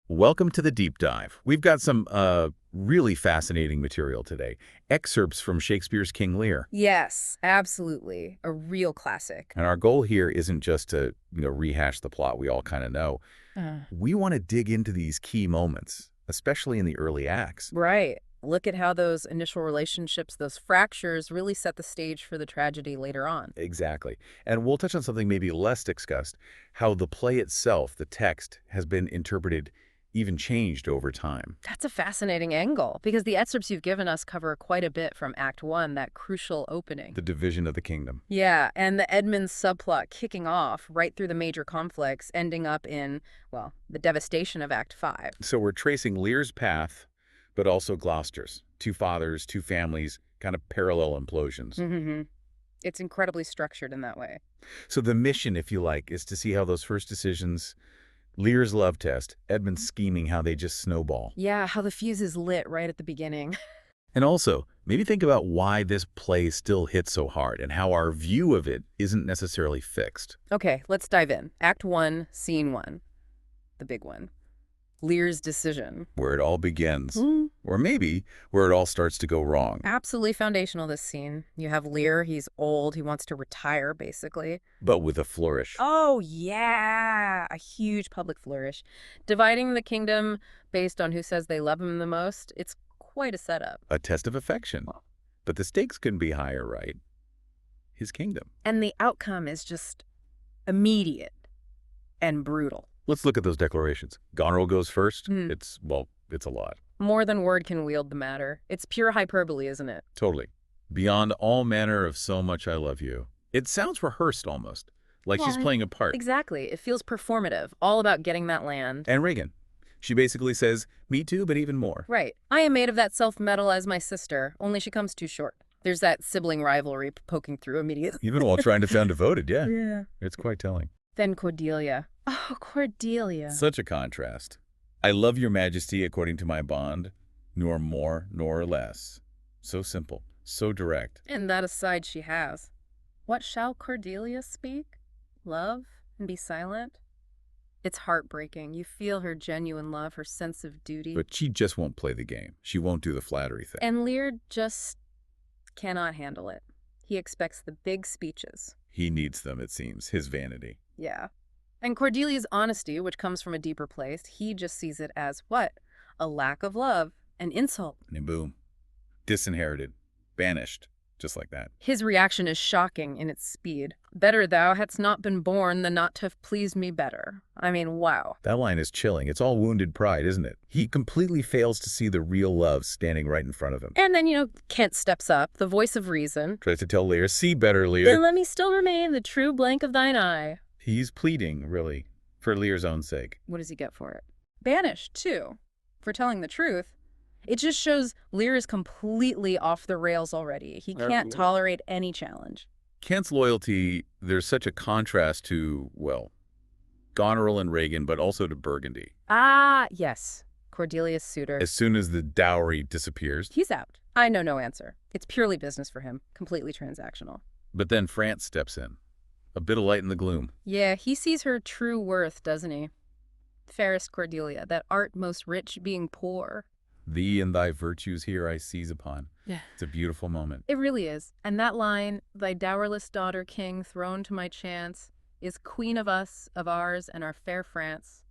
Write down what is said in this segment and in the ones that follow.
Welcome to the deep dive. We've got some really fascinating material today. Excerpts from Shakespeare's King Lear. Yes, absolutely. A real classic. And our goal here isn't just to, rehash the plot we all kind of know. We want to dig into these key moments, especially in the early acts. Right. Look at how those initial relationships, those fractures, really set the stage for the tragedy later on. Exactly. And we'll touch on something maybe less discussed, how the play itself, the text, has been interpreted, even changed over time. That's a fascinating angle, because the excerpts you've given us cover quite a bit from Act 1, that crucial opening. The division of the kingdom. Yeah, and the Edmund subplot kicking off right through the major conflicts, ending up in, well, the devastation of Act 5. So we're tracing Lear's path, but also Gloucester's. Two fathers, two families, kind of parallel implosions. Mm-hmm. It's incredibly structured in that way. So the mission, if you like, is to see how those first decisions, Lear's love test, Edmund's scheming, how they just snowball. Yeah, how the fuse is lit right at the beginning. And also, maybe think about why this play still hits so hard and how our view of it isn't necessarily fixed. Okay, let's dive in. Act 1, Scene 1. The big one. Lear's decision. Where it all begins. Or maybe where it all starts to go wrong. Absolutely foundational, this scene. You have Lear, he's old, he wants to retire, basically. But with a flourish. Oh, yeah! A huge public flourish. Dividing the kingdom based on who says they love him the most, it's quite a setup. A test of affection. But the stakes can be higher, right? His kingdom. And the outcome is just immediate and brutal. Let's look at those declarations. Goneril goes first. It's a lot. More than word can wield the matter. It's pure hyperbole, isn't it? Totally. Beyond all manner of so much I love you. It sounds rehearsed almost, like she's playing a part. Exactly. It feels performative, all about getting that land. And Regan. She basically says, me too, but even more. Right. I am made of that self-metal as my sister, only she comes too short. There's that sibling rivalry poking through immediately. Even while trying to sound devoted, yeah. Yeah. It's quite telling. Then Cordelia. Oh, Cordelia. Such a contrast. I love your majesty according to my bond, nor more nor less. So simple, so direct. And that aside she has. What shall Cordelia speak? Love and be silent? It's heartbreaking. You feel her genuine love, her sense of duty. But she just won't play the game. She won't do the flattery thing. And Lear just cannot handle it. He expects the big speeches. He needs them, it seems, his vanity. Yeah. And Cordelia's honesty, which comes from a deeper place, he just sees it as what? A lack of love, an insult. And boom. Disinherited. Banished. Just like that. His reaction is shocking in its speed. Better thou hadst not been born than not to have pleased me better. I mean, wow. That line is chilling. It's all wounded pride, isn't it? He completely fails to see the real love standing right in front of him. And then, Kent steps up, the voice of reason. Tries to tell Lear, see better, Lear. Then let me still remain the true blank of thine eye. He's pleading, really, for Lear's own sake. What does he get for it? Banished, too. For telling the truth. It just shows Lear is completely off the rails already. He can't tolerate any challenge. Kent's loyalty, there's such a contrast to, well, Goneril and Regan, but also to Burgundy. Ah, yes. Cordelia's suitor. As soon as the dowry disappears. He's out. I know no answer. It's purely business for him. Completely transactional. But then France steps in. A bit of light in the gloom. Yeah, he sees her true worth, doesn't he? Fairest Cordelia, that art most rich being poor. Thee and thy virtues here I seize upon. Yeah. It's a beautiful moment. It really is. And that line, thy dowerless daughter king thrown to my chance, is queen of us, of ours, and our fair France.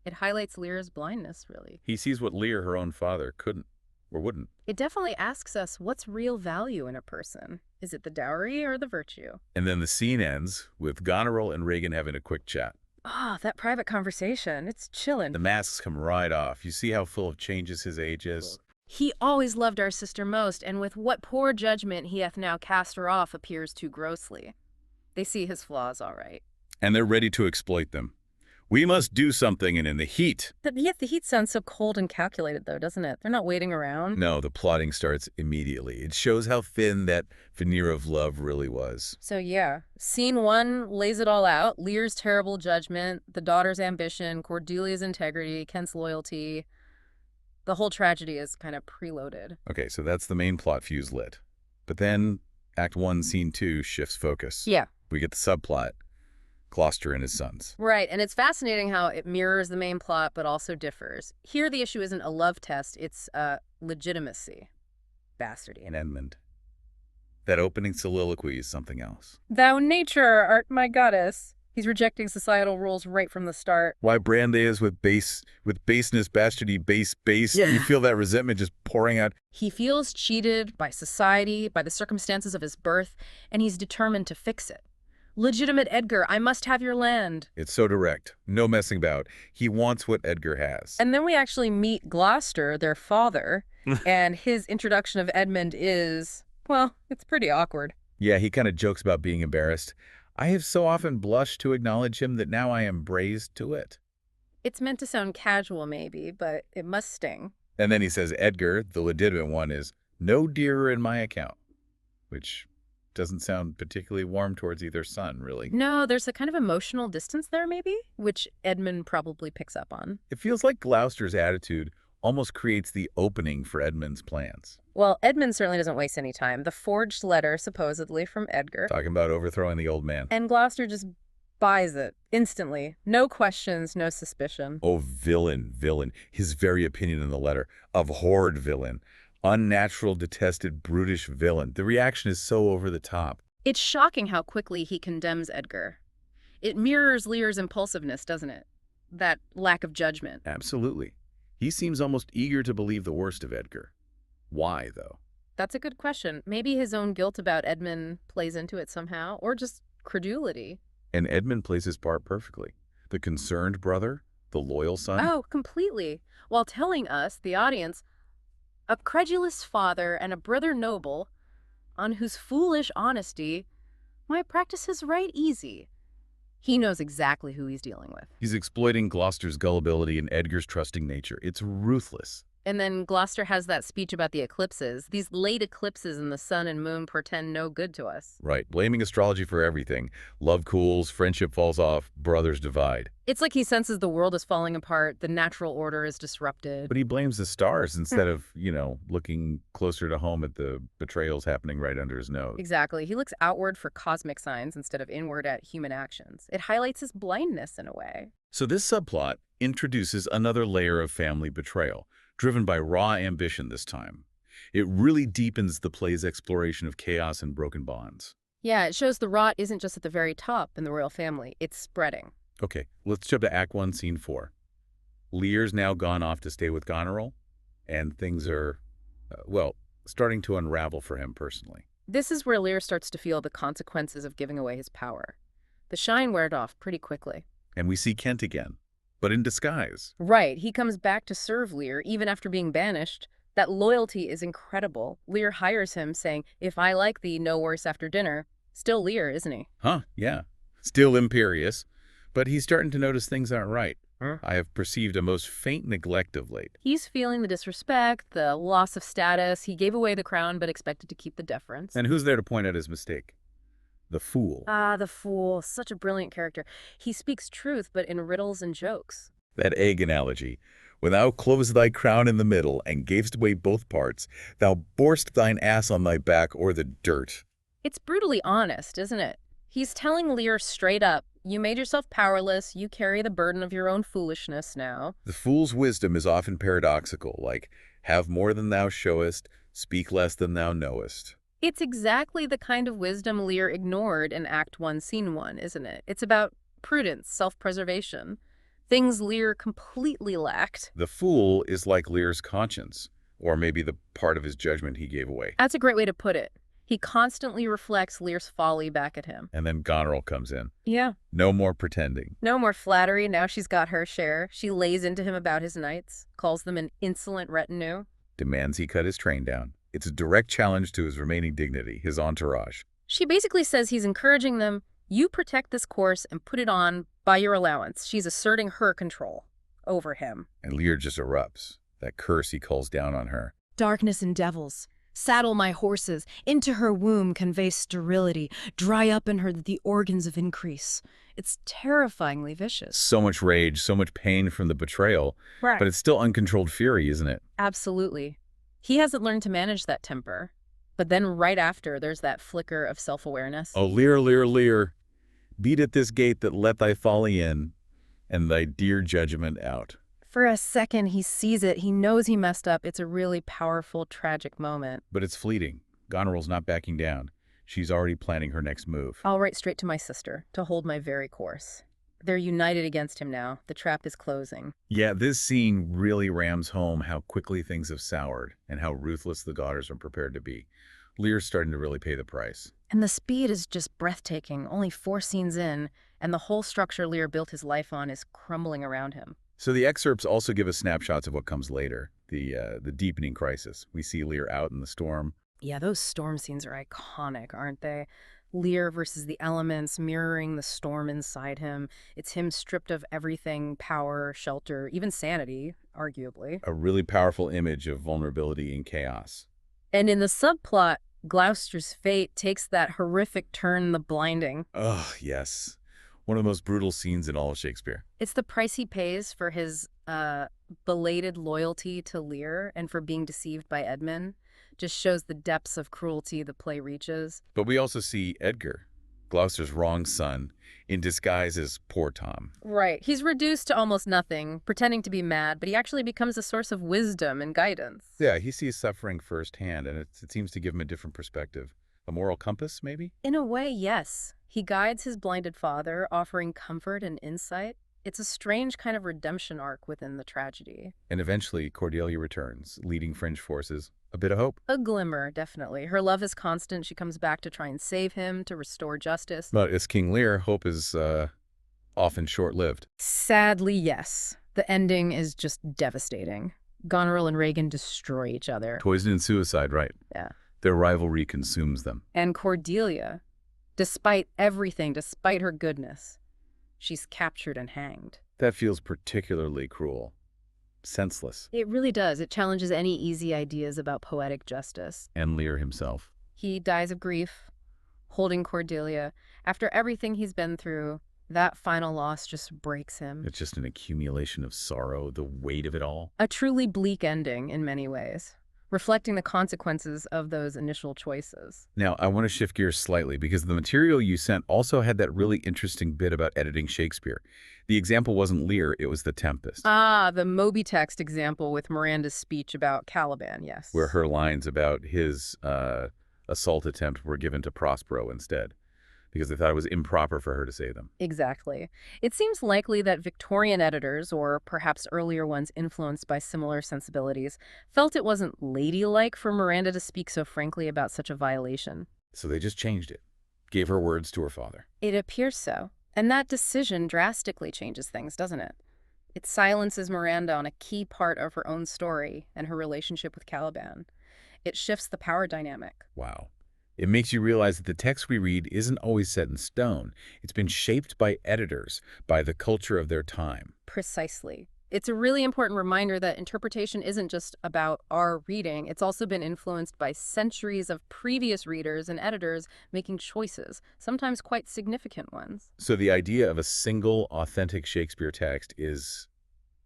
It highlights Lear's blindness, really. He sees what Lear, her own father, couldn't or wouldn't. It definitely asks us, what's real value in a person? Is it the dowry or the virtue? And then the scene ends with Goneril and Regan having a quick chat. Ah, that private conversation. It's chillin'. The masks come right off. You see how full of changes his age is? He always loved our sister most, and with what poor judgment he hath now cast her off appears too grossly. They see his flaws, all right. And they're ready to exploit them. We must do something, and in the heat. Yet the heat sounds so cold and calculated, though, doesn't it? They're not waiting around. No, the plotting starts immediately. It shows how thin that veneer of love really was. So yeah, scene 1 lays it all out. Lear's terrible judgment, the daughter's ambition, Cordelia's integrity, Kent's loyalty. The whole tragedy is kind of preloaded. Okay, so that's the main plot fuse lit. But then Act 1, Scene 2 shifts focus. Yeah. We get the subplot. Gloucester and his sons. Right, and it's fascinating how it mirrors the main plot but also differs. Here the issue isn't a love test, it's legitimacy. Bastardy. And Edmund. That opening soliloquy is something else. Thou nature art my goddess. He's rejecting societal rules right from the start. Why brand they is with baseness, bastardy, base. Yeah. You feel that resentment just pouring out. He feels cheated by society, by the circumstances of his birth, and he's determined to fix it. Legitimate Edgar, I must have your land. It's so direct. No messing about. He wants what Edgar has. And then we actually meet Gloucester, their father, and his introduction of Edmund is, well, it's pretty awkward. Yeah, he kind of jokes about being embarrassed. I have so often blushed to acknowledge him that now I am brazen to it. It's meant to sound casual, maybe, but it must sting. And then he says Edgar, the legitimate one, is no dearer in my account, which doesn't sound particularly warm towards either son, really. No, there's a kind of emotional distance there, maybe, which Edmund probably picks up on. It feels like Gloucester's attitude almost creates the opening for Edmund's plans. Well, Edmund certainly doesn't waste any time. The forged letter, supposedly, from Edgar. Talking about overthrowing the old man. And Gloucester just buys it instantly. No questions, no suspicion. Oh, villain. His very opinion in the letter. Abhorred villain. Unnatural, detested, brutish villain. The reaction is so over the top. It's shocking how quickly he condemns Edgar. It mirrors Lear's impulsiveness, doesn't it? That lack of judgment. Absolutely. He seems almost eager to believe the worst of Edgar. Why, though? That's a good question. Maybe his own guilt about Edmund plays into it somehow, or just credulity. And Edmund plays his part perfectly. The concerned brother, the loyal son. Oh, completely. While telling us, the audience, a credulous father and a brother noble, on whose foolish honesty my practice is right easy. He knows exactly who he's dealing with. He's exploiting Gloucester's gullibility and Edgar's trusting nature. It's ruthless. And then Gloucester has that speech about the eclipses. These late eclipses in the sun and moon portend no good to us. Right, blaming astrology for everything. Love cools, friendship falls off, brothers divide. It's like he senses the world is falling apart, the natural order is disrupted. But he blames the stars instead of, looking closer to home at the betrayals happening right under his nose. Exactly. He looks outward for cosmic signs instead of inward at human actions. It highlights his blindness in a way. So this subplot introduces another layer of family betrayal, driven by raw ambition this time. It really deepens the play's exploration of chaos and broken bonds. Yeah, it shows the rot isn't just at the very top in the royal family. It's spreading. Okay, let's jump to Act 1, Scene 4. Lear's now gone off to stay with Goneril, and things are, starting to unravel for him personally. This is where Lear starts to feel the consequences of giving away his power. The shine wears off pretty quickly. And we see Kent again, but in disguise. Right, he comes back to serve Lear, even after being banished. That loyalty is incredible. Lear hires him, saying, "If I like thee, no worse after dinner." Still Lear, isn't he? Huh, yeah. Still imperious, but he's starting to notice things aren't right. I have perceived a most faint neglect of late. He's feeling the disrespect, the loss of status. He gave away the crown, but expected to keep the deference. And who's there to point out his mistake? The fool. Ah, the fool. Such a brilliant character. He speaks truth, but in riddles and jokes. That egg analogy. When thou clovest thy crown in the middle, and gavest away both parts, thou borest thine ass on thy back o'er the dirt. It's brutally honest, isn't it? He's telling Lear straight up, you made yourself powerless, you carry the burden of your own foolishness now. The fool's wisdom is often paradoxical, like, have more than thou showest, speak less than thou knowest. It's exactly the kind of wisdom Lear ignored in Act 1, Scene 1, isn't it? It's about prudence, self-preservation. Things Lear completely lacked. The fool is like Lear's conscience, or maybe the part of his judgment he gave away. That's a great way to put it. He constantly reflects Lear's folly back at him. And then Goneril comes in. Yeah. No more pretending. No more flattery. Now she's got her share. She lays into him about his knights, calls them an insolent retinue. Demands he cut his train down. It's a direct challenge to his remaining dignity, his entourage. She basically says he's encouraging them, you protect this course and put it on by your allowance. She's asserting her control over him. And Lear just erupts. That curse he calls down on her. Darkness and devils. Saddle my horses, into her womb convey sterility, dry up in her the organs of increase. It's terrifyingly vicious. So much rage, so much pain from the betrayal, Right. but it's still uncontrolled fury, isn't it? Absolutely. He hasn't learned to manage that temper. But then right after, there's that flicker of self-awareness. Oh, Lear. Beat at this gate that let thy folly in, and thy dear judgment out. For a second, he sees it. He knows he messed up. It's a really powerful, tragic moment. But it's fleeting. Goneril's not backing down. She's already planning her next move. I'll write straight to my sister to hold my very course. They're united against him now. The trap is closing. Yeah, this scene really rams home how quickly things have soured and how ruthless the daughters are prepared to be. Lear's starting to really pay the price. And the speed is just breathtaking. Only 4 scenes in, and the whole structure Lear built his life on is crumbling around him. So the excerpts also give us snapshots of what comes later, the deepening crisis. We see Lear out in the storm. Yeah, those storm scenes are iconic, aren't they? Lear versus the elements, mirroring the storm inside him. It's him stripped of everything, power, shelter, even sanity, arguably. A really powerful image of vulnerability and chaos. And in the subplot, Gloucester's fate takes that horrific turn, the blinding. Oh, yes. One of the most brutal scenes in all of Shakespeare. It's the price he pays for his belated loyalty to Lear and for being deceived by Edmund. Just shows the depths of cruelty the play reaches. But we also see Edgar, Gloucester's wrong son, in disguise as poor Tom. Right. He's reduced to almost nothing, pretending to be mad, but he actually becomes a source of wisdom and guidance. Yeah, he sees suffering firsthand, and it seems to give him a different perspective. A moral compass, maybe? In a way, yes. He guides his blinded father, offering comfort and insight. It's a strange kind of redemption arc within the tragedy. And eventually, Cordelia returns, leading French forces. A bit of hope. A glimmer, definitely. Her love is constant. She comes back to try and save him, to restore justice. But as King Lear, hope is often short-lived. Sadly, yes. The ending is just devastating. Goneril and Regan destroy each other. Poison and suicide, right? Yeah. Their rivalry consumes them. And Cordelia, despite everything, despite her goodness, she's captured and hanged. That feels particularly cruel. Senseless. It really does. It challenges any easy ideas about poetic justice. And Lear himself. He dies of grief, holding Cordelia. After everything he's been through, that final loss just breaks him. It's just an accumulation of sorrow, the weight of it all. A truly bleak ending in many ways, reflecting the consequences of those initial choices. Now, I want to shift gears slightly because the material you sent also had that really interesting bit about editing Shakespeare. The example wasn't Lear, it was The Tempest. Ah, the Moby text example with Miranda's speech about Caliban, yes. Where her lines about his assault attempt were given to Prospero instead, because they thought it was improper for her to say them. Exactly. It seems likely that Victorian editors, or perhaps earlier ones influenced by similar sensibilities, felt it wasn't ladylike for Miranda to speak so frankly about such a violation. So they just changed it, gave her words to her father. It appears so. And that decision drastically changes things, doesn't it? It silences Miranda on a key part of her own story and her relationship with Caliban. It shifts the power dynamic. Wow. It makes you realize that the text we read isn't always set in stone. It's been shaped by editors, by the culture of their time. Precisely. It's a really important reminder that interpretation isn't just about our reading. It's also been influenced by centuries of previous readers and editors making choices, sometimes quite significant ones. So the idea of a single, authentic Shakespeare text is,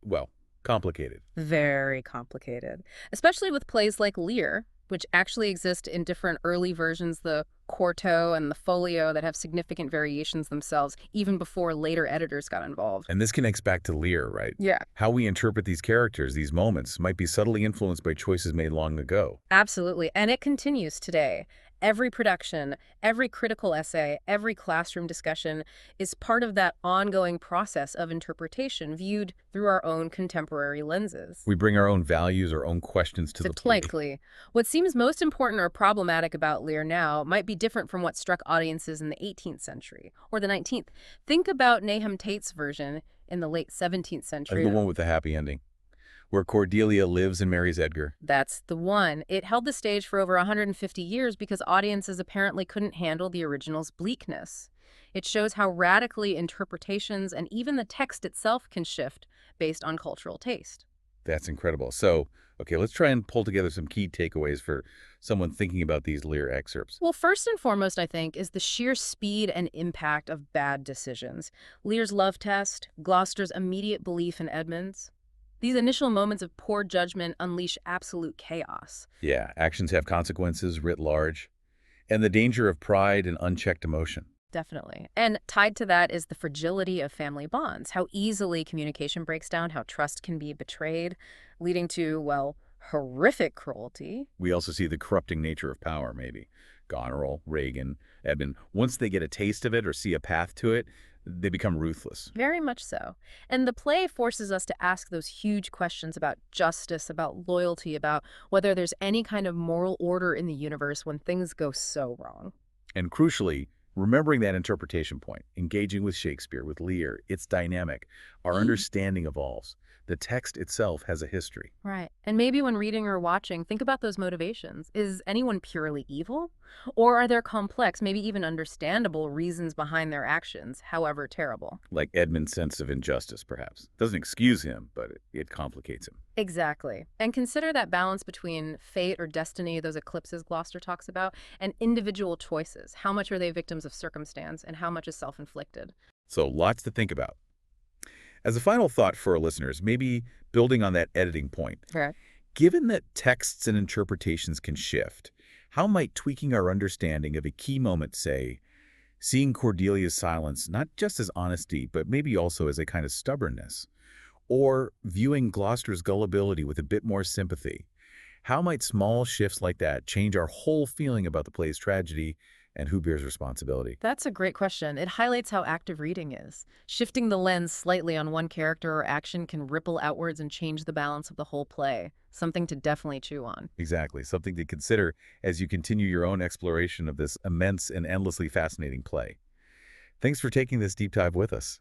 well, complicated. Very complicated, especially with plays like Lear, which actually exist in different early versions, the quarto and the folio, that have significant variations themselves, even before later editors got involved. And this connects back to Lear, right? Yeah. How we interpret these characters, these moments, might be subtly influenced by choices made long ago. Absolutely. And it continues today. Every production, every critical essay, every classroom discussion is part of that ongoing process of interpretation viewed through our own contemporary lenses. We bring our own values, our own questions to the play. Likely. What seems most important or problematic about Lear now might be different from what struck audiences in the 18th century or the 19th. Think about Nahum Tate's version in the late 17th century. The one with the happy ending, where Cordelia lives and marries Edgar. That's the one. It held the stage for over 150 years because audiences apparently couldn't handle the original's bleakness. It shows how radically interpretations and even the text itself can shift based on cultural taste. That's incredible. So, okay, let's try and pull together some key takeaways for someone thinking about these Lear excerpts. Well, first and foremost, I think, is the sheer speed and impact of bad decisions. Lear's love test, Gloucester's immediate belief in Edmund's. These initial moments of poor judgment unleash absolute chaos. Yeah, actions have consequences writ large, and the danger of pride and unchecked emotion. Definitely. And tied to that is the fragility of family bonds, how easily communication breaks down, how trust can be betrayed, leading to, well, horrific cruelty. We also see the corrupting nature of power, maybe. Goneril, Regan, Edmund, once they get a taste of it or see a path to it, they become ruthless. Very much so. And the play forces us to ask those huge questions about justice, about loyalty, about whether there's any kind of moral order in the universe when things go so wrong. And crucially, remembering that interpretation point, engaging with Shakespeare, with Lear, it's dynamic. Our understanding evolves. The text itself has a history. Right. And maybe when reading or watching, think about those motivations. Is anyone purely evil? Or are there complex, maybe even understandable reasons behind their actions, however terrible? Like Edmund's sense of injustice, perhaps. Doesn't excuse him, but it complicates him. Exactly. And consider that balance between fate or destiny, those eclipses Gloucester talks about, and individual choices. How much are they victims of circumstance and how much is self-inflicted? So lots to think about. As a final thought for our listeners, maybe building on that editing point, Right. given that texts and interpretations can shift, how might tweaking our understanding of a key moment, say, seeing Cordelia's silence not just as honesty, but maybe also as a kind of stubbornness, or viewing Gloucester's gullibility with a bit more sympathy, how might small shifts like that change our whole feeling about the play's tragedy and who bears responsibility? That's a great question. It highlights how active reading is. Shifting the lens slightly on one character or action can ripple outwards and change the balance of the whole play. Something to definitely chew on. Exactly, something to consider as you continue your own exploration of this immense and endlessly fascinating play. Thanks for taking this deep dive with us.